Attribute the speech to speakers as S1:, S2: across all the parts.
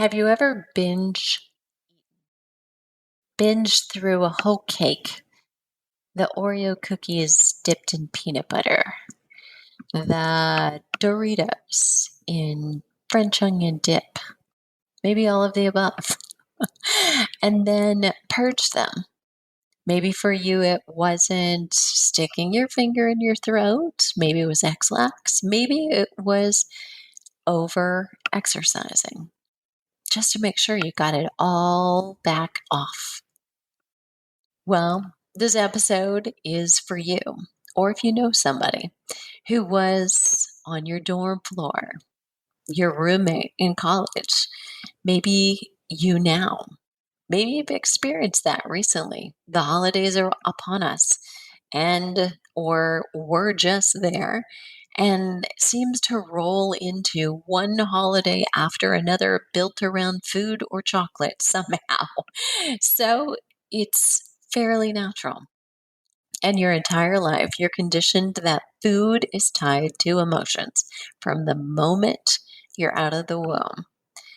S1: Have you ever binge through a whole cake? The Oreo cookies dipped in peanut butter, the Doritos in French onion dip, maybe all of the above, and then purge them. Maybe for you, it wasn't sticking your finger in your throat. Maybe it was X-Lax. Maybe it was over exercising, just to make sure you got it all back off. Well, this episode is for you, or if you know somebody who was on your dorm floor, your roommate in college, maybe you now. Maybe you've experienced that recently. The holidays are upon us, and or we're just there, and it seems to roll into one holiday after another built around food or chocolate somehow. So it's fairly natural. And your entire life, you're conditioned that food is tied to emotions from the moment you're out of the womb.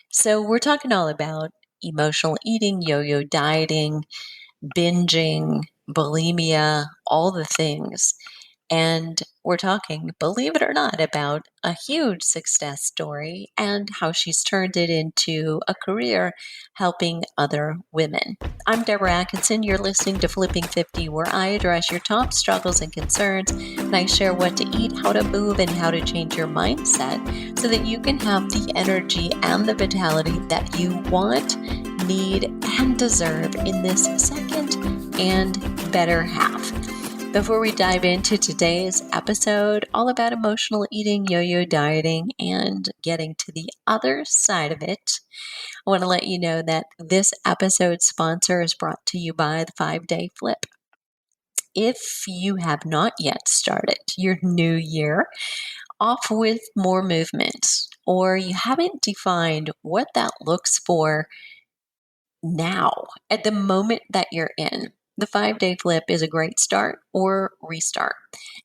S1: So we're talking all about emotional eating, yo-yo dieting, binging, bulimia, all the things. And we're talking, believe it or not, about a huge success story and how she's turned it into a career helping other women. I'm Deborah Atkinson. You're listening to Flipping 50, where I address your top struggles and concerns, and I share what to eat, how to move, and how to change your mindset so that you can have the energy and the vitality that you want, need, and deserve in this second and better half. Before we dive into today's episode, all about emotional eating, yo-yo dieting, and getting to the other side of it, I want to let you know that this episode's sponsor is brought to you by the 5-Day Flip. If you have not yet started your new year off with more movement, or you haven't defined what that looks for now, at the moment that you're in, the 5-Day Flip is a great start or restart.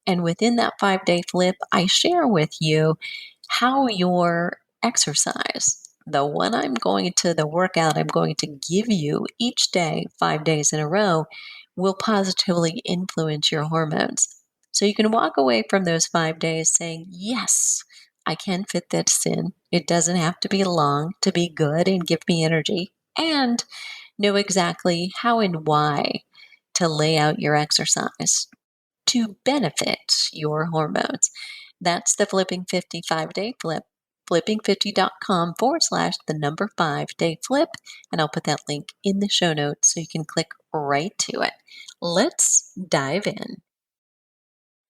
S1: And within that 5-Day Flip, I share with you how your exercise, the workout I'm going to give you each day, 5 days in a row, will positively influence your hormones. So you can walk away from those 5 days saying, yes, I can fit this in. It doesn't have to be long to be good and give me energy, and know exactly how and why to lay out your exercise to benefit your hormones. That's the Flipping 50 5-Day Flip. Flipping50.com/the number 5-Day Flip. And I'll put that link in the show notes so you can click right to it. Let's dive in.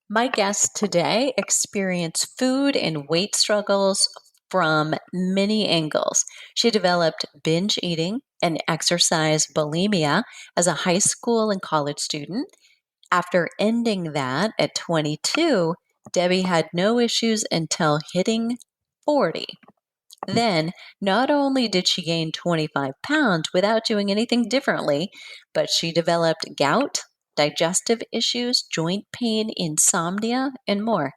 S1: My guest today experienced food and weight struggles from many angles. She developed binge eating and exercise bulimia as a high school and college student. After ending that at 22, Debbie had no issues until hitting 40. Then, not only did she gain 25 pounds without doing anything differently, but she developed gout, digestive issues, joint pain, insomnia, and more.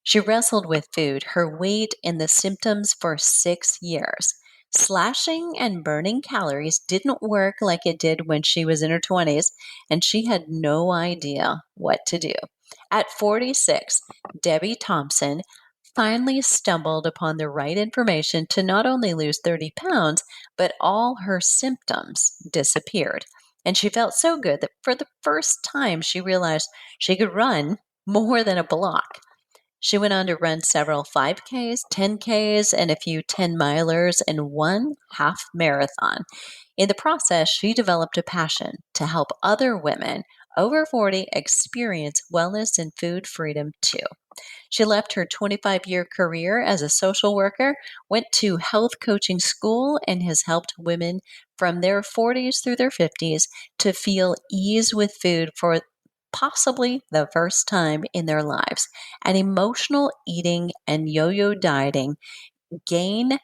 S1: She wrestled with food, her weight, and the symptoms for 6 years. Slashing and burning calories didn't work like it did when she was in her 20s, and she had no idea what to do. At 46, Debbie Thompson finally stumbled upon the right information to not only lose 30 pounds, but all her symptoms disappeared. And she felt so good that for the first time she realized she could run more than a block. She went on to run several 5Ks, 10Ks, and a few 10-milers and one half marathon. In the process, she developed a passion to help other women over 40 experience wellness and food freedom too. She left her 25-year career as a social worker, went to health coaching school, and has helped women from their 40s through their 50s to feel ease with food for possibly the first time in their lives. And emotional eating and yo-yo dieting gain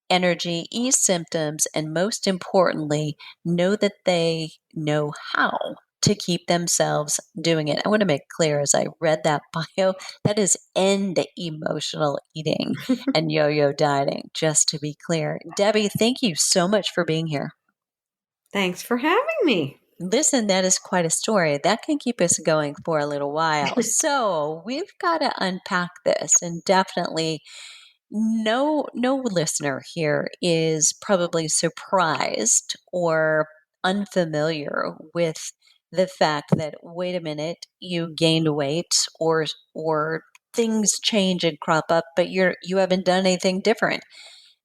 S1: energy, ease symptoms, and most importantly, know that they know how to keep themselves doing it. I want to make clear as I read that bio, that is end emotional eating and yo-yo dieting, just to be clear. Debbie, thank you so much for being here.
S2: Thanks for having me.
S1: Listen, that is quite a story. That can keep us going for a little while. So we've got to unpack this, and definitely no listener here is probably surprised or unfamiliar with the fact that, wait a minute, you gained weight or things change and crop up, but you haven't done anything different.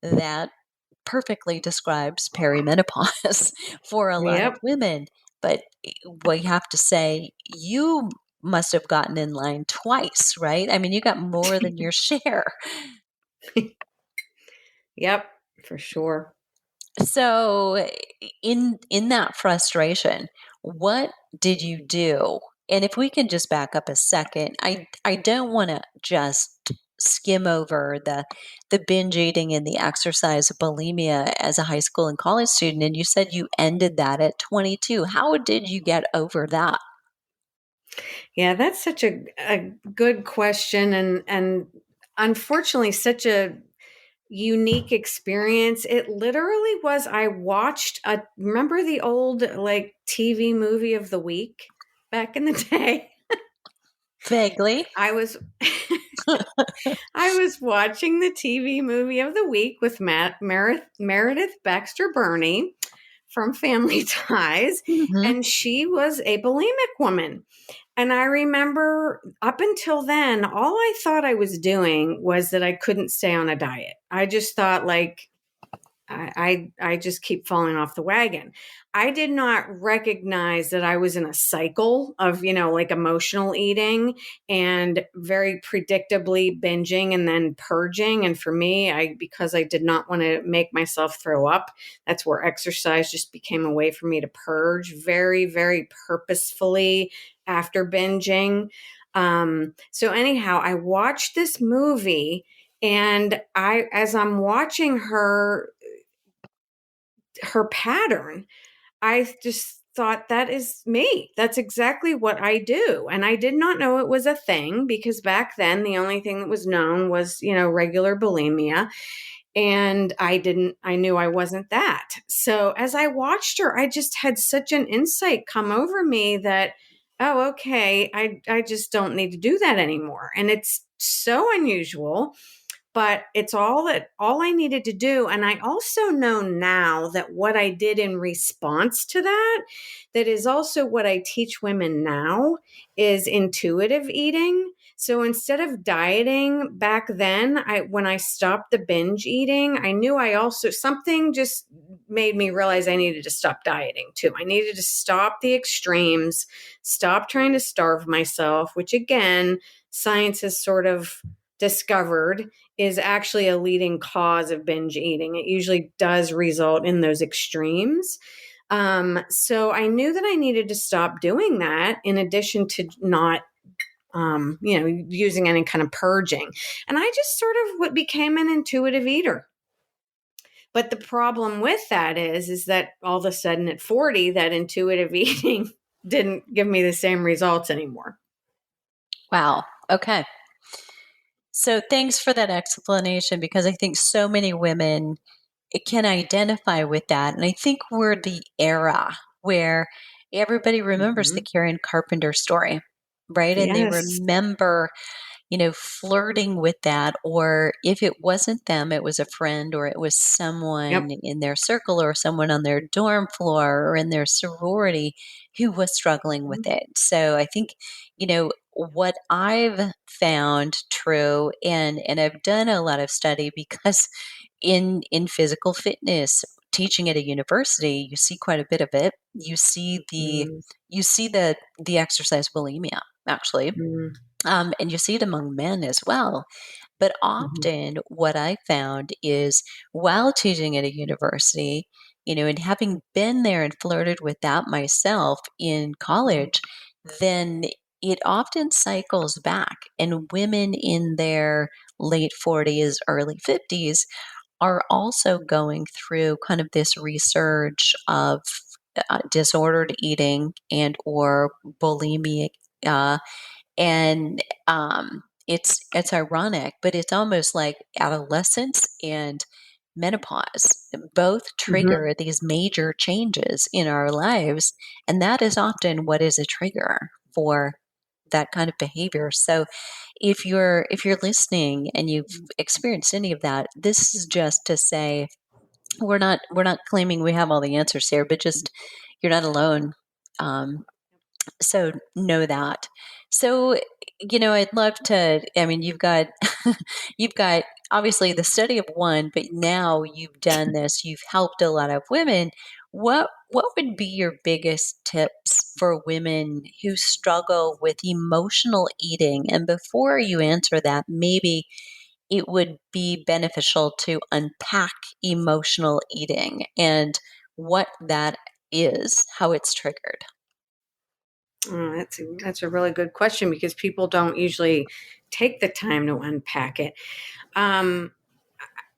S1: That perfectly describes perimenopause for a lot of
S2: Yep.
S1: women. But we have to say, you must have gotten in line twice, right? I mean, you got more than your share.
S2: Yep, for sure.
S1: So in that frustration, what did you do? And if we can just back up a second, I don't want to just skim over the binge eating and the exercise bulimia as a high school and college student, and you said you ended that at 22. How did you get over that?
S2: Yeah, that's such a good question, and unfortunately such a unique experience. It literally was, I watched a, remember the old like TV movie of the week back in the day?
S1: Vaguely.
S2: I was I was watching the TV movie of the week with Meredith Baxter Burney from Family Ties,
S1: Mhm.
S2: and she was a bulimic woman. And I remember up until then, all I thought I was doing was that I couldn't stay on a diet. I just thought like I just keep falling off the wagon. I did not recognize that I was in a cycle of, like emotional eating and very predictably binging and then purging. And for me, because I did not want to make myself throw up, that's where exercise just became a way for me to purge very, very purposefully after binging. So anyhow, I watched this movie, and as I'm watching her pattern, I just thought, that is me. That's exactly what I do. And I did not know it was a thing, because back then the only thing that was known was, regular bulimia. And I knew I wasn't that. So as I watched her, I just had such an insight come over me that, oh, okay, I just don't need to do that anymore. And it's so unusual, but it's all I needed to do. And I also know now that what I did in response to that is also what I teach women now, is intuitive eating. So instead of dieting back then, when I stopped the binge eating, I knew something just made me realize I needed to stop dieting too. I needed to stop the extremes, stop trying to starve myself, which again, science has sort of discovered is actually a leading cause of binge eating. It usually does result in those extremes. So I knew that I needed to stop doing that, in addition to not, using any kind of purging. And I just sort of what became an intuitive eater. But the problem with that is that all of a sudden at 40, that intuitive eating didn't give me the same results anymore.
S1: Wow. Okay. So thanks for that explanation, because I think so many women can identify with that. And I think we're the era where everybody remembers the
S2: Mm-hmm.
S1: Karen Carpenter story, right? And they
S2: Yes.
S1: remember, flirting with that. Or if it wasn't them, it was a friend, or it was someone
S2: Yep.
S1: in their circle, or someone on their dorm floor or in their sorority who was struggling with it. So I think, what I've found true, and I've done a lot of study, because in physical fitness, teaching at a university, you see quite a bit of it. You see the exercise bulimia, actually,
S2: Mm-hmm.
S1: and you see it among men as well. But often, what I found is, while teaching at a university, and having been there and flirted with that myself in college, then it often cycles back. And women in their late 40s, early 50s are also going through kind of this resurge of disordered eating and or bulimia, uh, and it's ironic, but it's almost like adolescence and menopause both
S2: Mhm.
S1: trigger these major changes in our lives, and that is often what is a trigger for that kind of behavior. So if you're listening and you've experienced any of that, this is just to say we're not claiming we have all the answers here, but just you're not alone. Um, so know that. So, I'd love to, I mean, you've got you've got obviously the study of one, but now you've done this, you've helped a lot of women. What would be your biggest tips for women who struggle with emotional eating? And before you answer that, maybe it would be beneficial to unpack emotional eating and what that is, how it's triggered.
S2: Oh, that's a really good question because people don't usually take the time to unpack it. Um,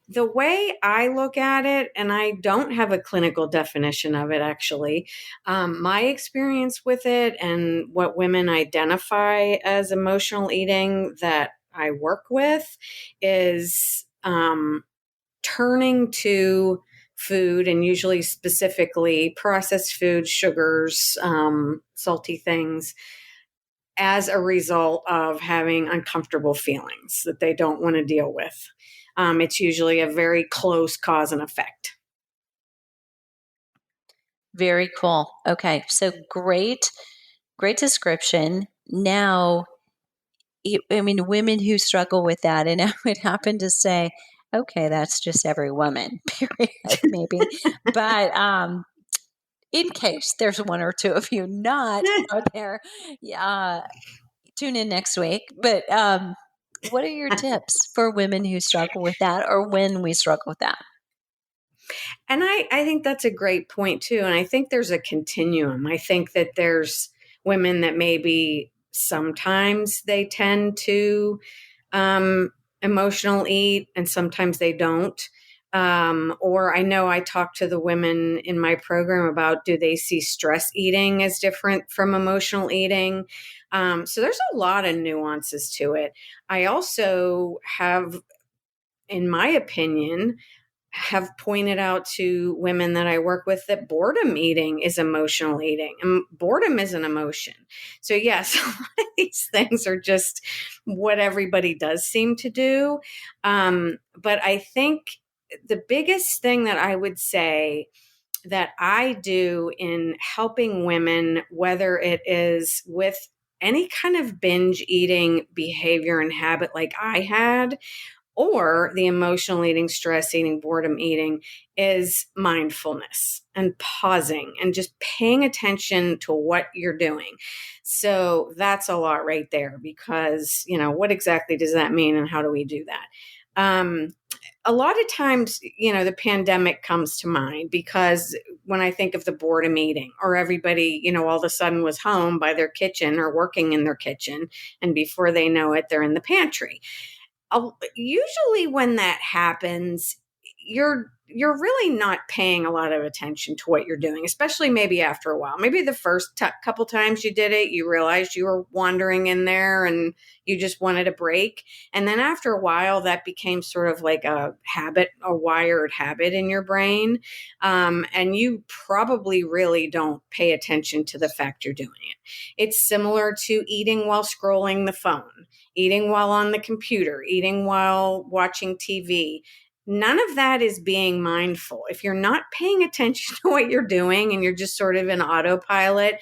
S2: the way I look at it, and I don't have a clinical definition of it actually, my experience with it and what women identify as emotional eating that I work with is turning to food, and usually specifically processed foods, sugars, salty things, as a result of having uncomfortable feelings that they don't want to deal with. It's usually a very close cause and effect.
S1: Very cool. Okay, so great description. Now, I mean, women who struggle with that, and I would happen to say, okay, that's just every woman, period, maybe. But in case there's one or two of you not out there, yeah, tune in next week. But what are your tips for women who struggle with that, or when we struggle with that?
S2: And I think that's a great point too. And I think there's a continuum. I think that there's women that maybe sometimes they tend to um, emotional eat and sometimes they don't. Or I know I talk to the women in my program about, do they see stress eating as different from emotional eating? So there's a lot of nuances to it. I also have, in my opinion, have pointed out to women that I work with that boredom eating is emotional eating, and boredom is an emotion. So, yes, a lot of these things are just what everybody does seem to do. But I think the biggest thing that I would say that I do in helping women, whether it is with any kind of binge eating behavior and habit like I had, or the emotional eating, stress eating, boredom eating, is mindfulness and pausing and just paying attention to what you're doing. So that's a lot right there because, what exactly does that mean and how do we do that? A lot of times, the pandemic comes to mind because when I think of the boredom eating, or everybody, all of a sudden was home by their kitchen or working in their kitchen, and before they know it, they're in the pantry. Usually when that happens, you're really not paying a lot of attention to what you're doing, especially maybe after a while. Maybe the first couple times you did it, you realized you were wandering in there and you just wanted a break. And then after a while, that became sort of like a habit, a wired habit in your brain. And you probably really don't pay attention to the fact you're doing it. It's similar to eating while scrolling the phone, eating while on the computer, eating while watching TV. None of that is being mindful. If you're not paying attention to what you're doing and you're just sort of in autopilot,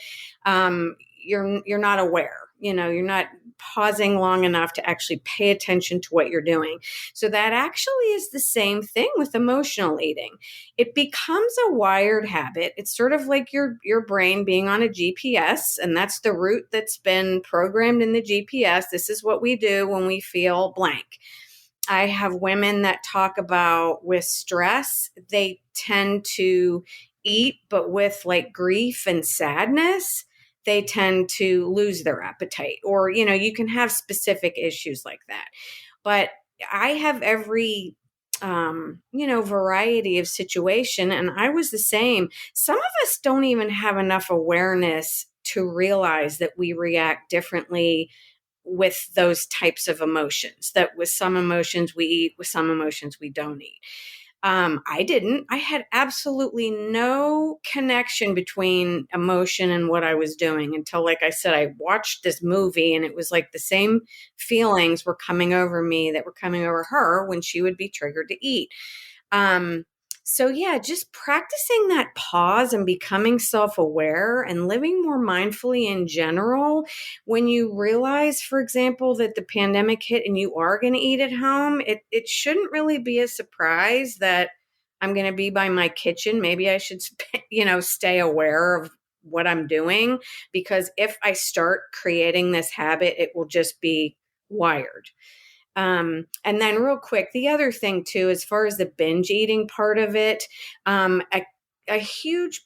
S2: you're not aware. You're not pausing long enough to actually pay attention to what you're doing. So that actually is the same thing with emotional eating. It becomes a wired habit. It's sort of like your brain being on a GPS, and that's the route that's been programmed in the GPS. This is what we do when we feel blank. I have women that talk about with stress, they tend to eat, but with like grief and sadness, they tend to lose their appetite. Or, you can have specific issues like that. But I have every variety of situation. And I was the same. Some of us don't even have enough awareness to realize that we react differently with those types of emotions, that with some emotions we eat, with some emotions we don't eat. I didn't. I had absolutely no connection between emotion and what I was doing until, like I said, I watched this movie and it was like the same feelings were coming over me that were coming over her when she would be triggered to eat. Um, so yeah, just practicing that pause and becoming self-aware and living more mindfully in general. When you realize, for example, that the pandemic hit and you are going to eat at home, it shouldn't really be a surprise that I'm going to be by my kitchen. Maybe I should, stay aware of what I'm doing, because if I start creating this habit, it will just be wired. And then real quick, the other thing too, as far as the binge eating part of it, a huge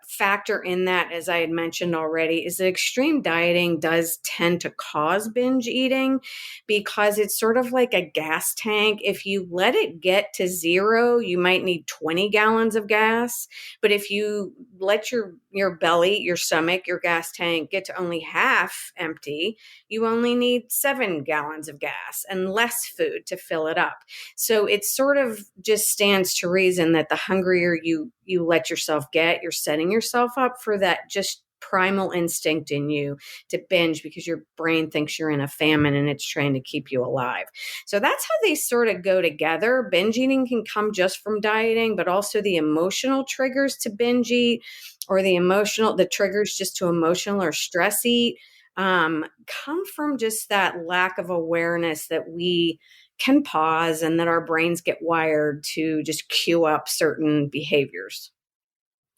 S2: factor in that, as I had mentioned already, is that extreme dieting does tend to cause binge eating, because it's sort of like a gas tank. If you let it get to zero, you might need 20 gallons of gas. But if you let your belly, your stomach, your gas tank get to only half empty, you only need 7 gallons of gas and less food to fill it up. So it sort of just stands to reason that the hungrier you let yourself get, you're setting yourself up for that just primal instinct in you to binge, because your brain thinks you're in a famine and it's trying to keep you alive. So that's how they sort of go together. Binge eating can come just from dieting, but also the emotional triggers to binge eat, or the triggers just to emotional or stress eat, come from just that lack of awareness that we can pause and that our brains get wired to just cue up certain behaviors.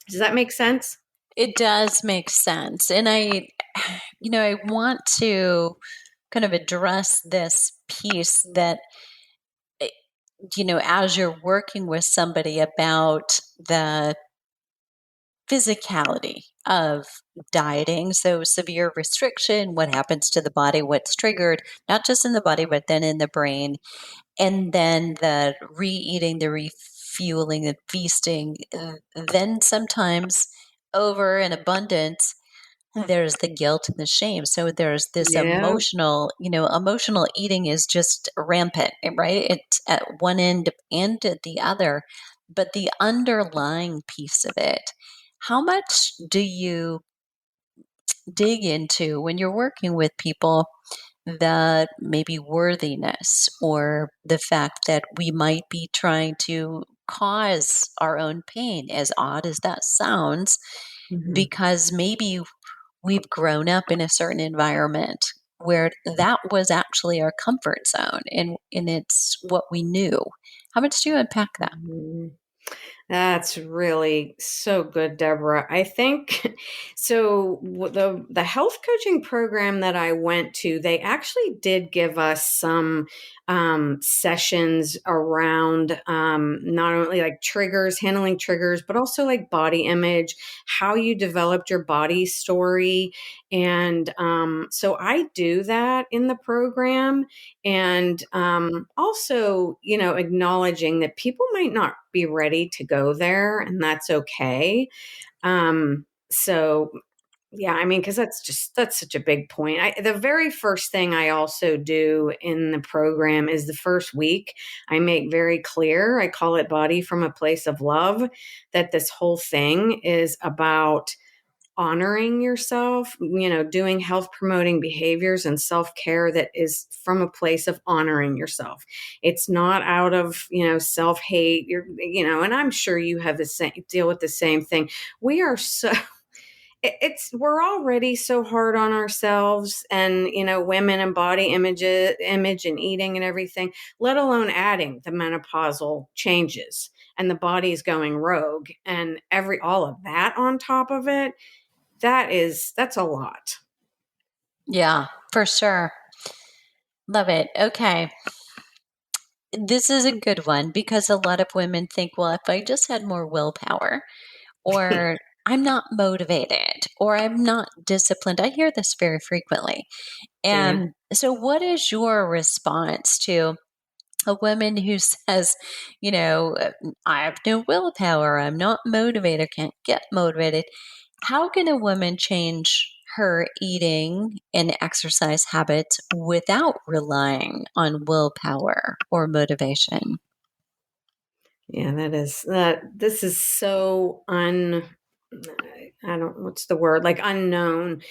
S2: Does that make sense?
S1: It does make sense. And I want to kind of address this piece that, eh, as you're working with somebody about the physicality of dieting, so severe restriction, what happens to the body, what's triggered, not just in the body, but then in the brain, and then the re-eating, the refueling, the feasting, then sometimes over an abundance, there's the guilt and the shame. So there's this
S2: Yeah.
S1: emotional eating is just rampant, right? It's at one end and at the other. But the underlying piece of it, how much do you dig into when you're working with people, that maybe worthiness or the fact that we might be trying to cause our own pain, as odd as that sounds,
S2: Mhm.
S1: because maybe we've grown up in a certain environment where that was actually our comfort zone, and it's what we knew. How much do you unpack that?
S2: Mhm. That's really so good, Deborah. I think so. The health coaching program that I went to, they actually did give us some sessions around not only like triggers, handling triggers, but also like body image, how you developed your body story, and so I do that in the program, and also, acknowledging that people might not be ready to go there, and that's okay. So yeah, I mean, because that's such a big point. The very first thing I also do in the program is the first week, I make very clear, I call it Body from a Place of Love, that this whole thing is about honoring yourself, doing health promoting behaviors and self care that is from a place of honoring yourself. It's not out of, self hate. And I'm sure you have the same deal with the same thing. We are so, we're already so hard on ourselves, and, women and body image and eating and everything, let alone adding the menopausal changes and the body's going rogue and all of that on top of it. That's a lot.
S1: Yeah, for sure. Love it. Okay. This is a good one because a lot of women think, well, if I just had more willpower, or I'm not motivated, or I'm not disciplined. I hear this very frequently.
S2: Yeah.
S1: And so, what is your response to A woman who says, you know, I have no willpower, I'm not motivated, can't get motivated. How can a woman change her eating and exercise habits without relying on willpower or motivation?
S2: Yeah, this is so I don't, what's the word? Like unknown.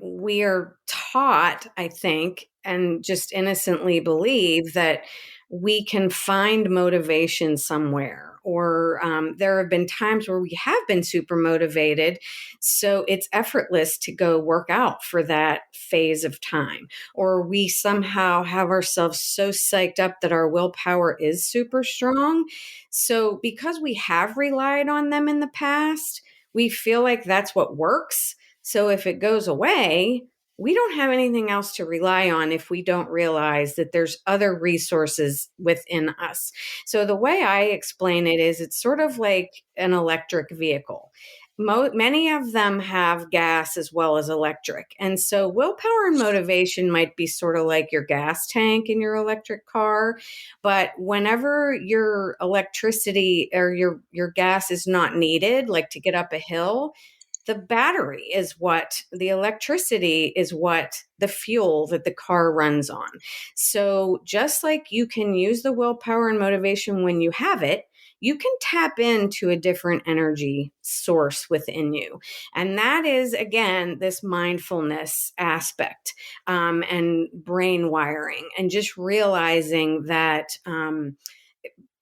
S2: We are taught, I think, and just innocently believe that we can find motivation somewhere. Or there have been times where we have been super motivated. So it's effortless to go work out for that phase of time. Or we somehow have ourselves so psyched up that our willpower is super strong. So because we have relied on them in the past, we feel like that's what works. So if it goes away, we don't have anything else to rely on if we don't realize that there's other resources within us. So the way I explain it is it's sort of like an electric vehicle. Many of them have gas as well as electric. And so willpower and motivation might be sort of like your gas tank in your electric car. But whenever your electricity or your gas is not needed, like to get up a hill, the battery is what the electricity is, what the fuel that the car runs on. So just like you can use the willpower and motivation when you have it, you can tap into a different energy source within you. And that is, again, this mindfulness aspect and brain wiring, and just realizing that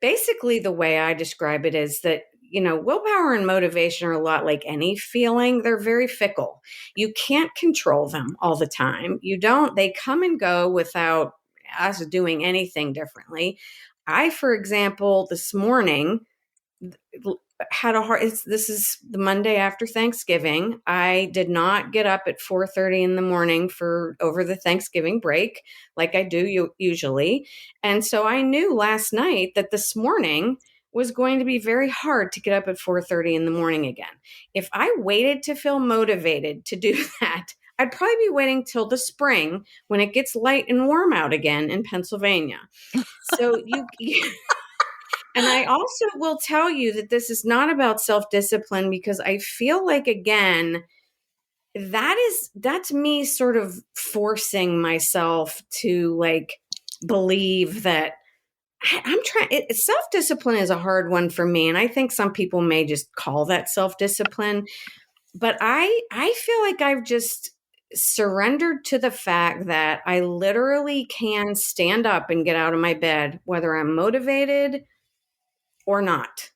S2: basically the way I describe it is that, willpower and motivation are a lot like any feeling. They're very fickle. You can't control them all the time. They come and go without us doing anything differently. I, for example, this morning had a hard, this is the Monday after Thanksgiving. I did not get up at 4:30 in the morning for over the Thanksgiving break like I do usually. And so I knew last night that this morning was going to be very hard to get up at 4:30 in the morning again. If I waited to feel motivated to do that, I'd probably be waiting till the spring when it gets light and warm out again in Pennsylvania. So and I also will tell you that this is not about self-discipline, because I feel like, again, that's me sort of forcing myself to like believe that I'm trying. Self-discipline is a hard one for me. And I think some people may just call that self-discipline, but I feel like I've just surrendered to the fact that I literally can stand up and get out of my bed, whether I'm motivated or not.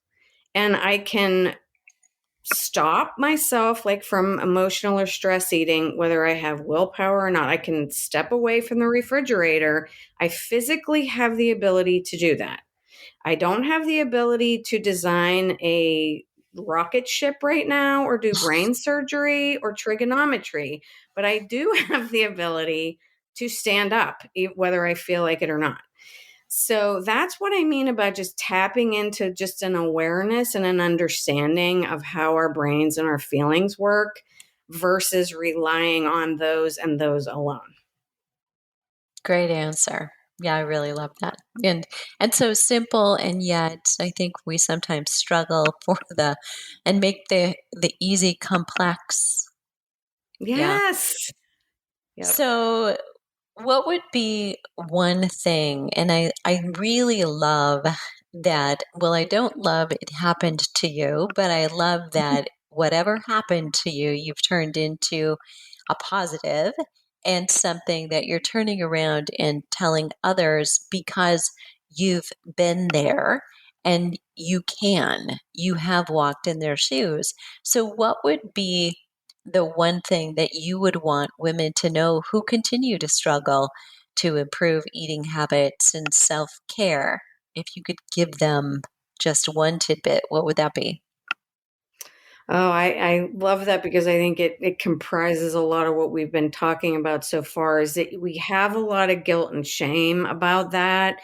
S2: And I can stop myself like from emotional or stress eating, whether I have willpower or not. I can step away from the refrigerator. I physically have the ability to do that. I don't have the ability to design a rocket ship right now or do brain surgery or trigonometry, but I do have the ability to stand up, whether I feel like it or not. So that's what I mean about just tapping into just an awareness and an understanding of how our brains and our feelings work versus relying on those and those alone.
S1: Great answer. Yeah, I really love that. And so simple, and yet I think we sometimes struggle for and make the easy complex. Yeah.
S2: Yes. Yep.
S1: So what would be one thing, and I really love that, well, I don't love it happened to you, but I love that whatever happened to you, you've turned into a positive and something that you're turning around and telling others because you've been there and you have walked in their shoes. So, what would be the one thing that you would want women to know who continue to struggle to improve eating habits and self care? If you could give them just one tidbit, what would that be?
S2: Oh, I love that, because I think it comprises a lot of what we've been talking about so far, is that we have a lot of guilt and shame about that.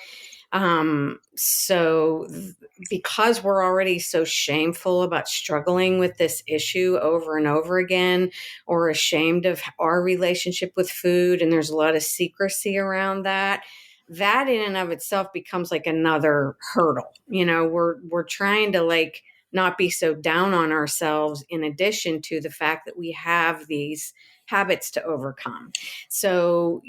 S2: Because we're already so shameful about struggling with this issue over and over again, or ashamed of our relationship with food, and there's a lot of secrecy around that, that in and of itself becomes like another hurdle. We're trying to like not be so down on ourselves, in addition to the fact that we have these habits to overcome. So,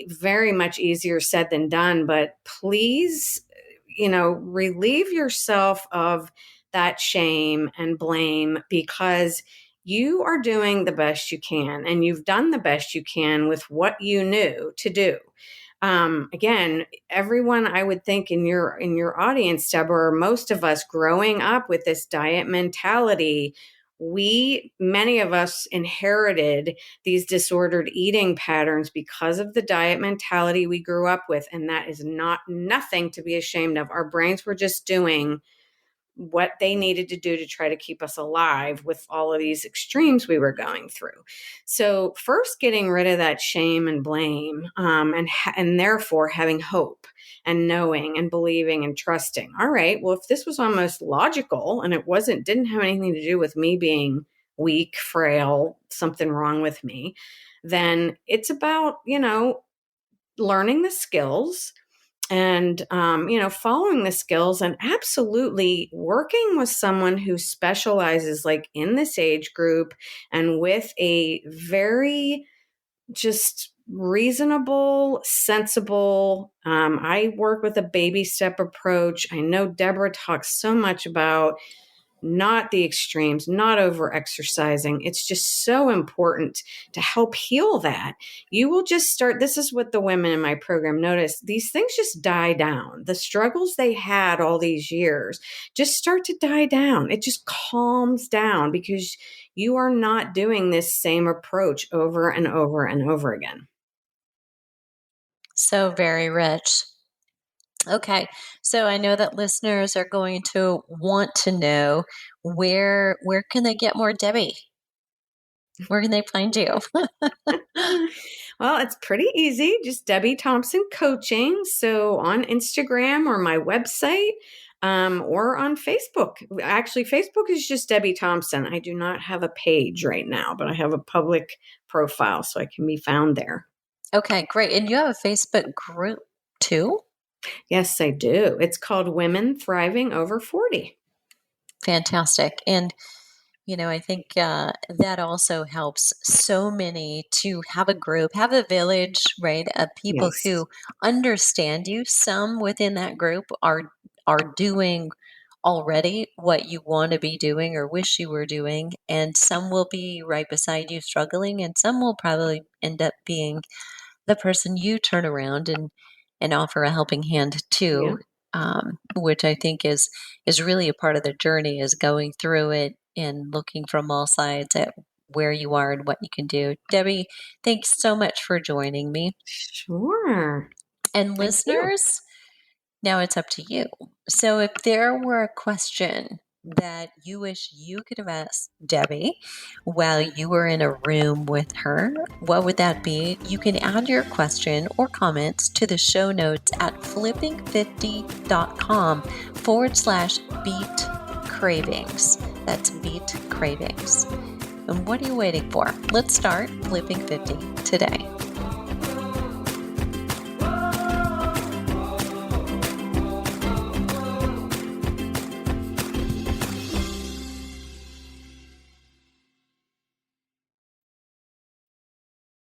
S2: very much easier said than done, but please, relieve yourself of that shame and blame, because you are doing the best you can, and you've done the best you can with what you knew to do. Again, everyone, I would think in your audience, Deborah, most of us growing up with this diet mentality, many of us inherited these disordered eating patterns because of the diet mentality we grew up with. And that is nothing to be ashamed of. Our brains were just doing what they needed to do to try to keep us alive with all of these extremes we were going through. So first, getting rid of that shame and blame, and therefore having hope and knowing and believing and trusting. All right, well, if this was almost logical and didn't have anything to do with me being weak, frail, something wrong with me, then it's about, learning the skills and, following the skills, and absolutely working with someone who specializes like in this age group and with a very just reasonable, sensible. I work with a baby step approach. I know Deborah talks so much about not the extremes, not over exercising. It's just so important to help heal that. You will just start. This is what the women in my program notice. These things just die down. The struggles they had all these years just start to die down. It just calms down because you are not doing this same approach over and over and over again.
S1: So very rich. Okay, so I know that listeners are going to want to know where can they get more Debbie? Where can they find you?
S2: Well, it's pretty easy. Just Debbie Thompson Coaching. So on Instagram or my website, or on Facebook. Actually, Facebook is just Debbie Thompson. I do not have a page right now, but I have a public profile, so I can be found there.
S1: Okay, great. And you have a Facebook group too?
S2: Yes, I do. It's called Women Thriving Over 40.
S1: Fantastic. And I think that also helps so many to have a group, have a village, right, of people
S2: Yes.
S1: who understand you. Some within that group are doing already what you want to be doing or wish you were doing, and some will be right beside you struggling, and some will probably end up being the person you turn around and offer a helping hand
S2: Yeah.
S1: to, which I think is really a part of the journey, is going through it and looking from all sides at where you are and what you can do. Debbie, thanks so much for joining me.
S2: Sure.
S1: And
S2: Thank you.
S1: listeners, now it's up to you. So if there were a question that you wish you could have asked Debbie while you were in a room with her, what would that be? You can add your question or comments to the show notes at flipping50.com/beat cravings. That's beat cravings. And what are you waiting for? Let's start flipping 50 today.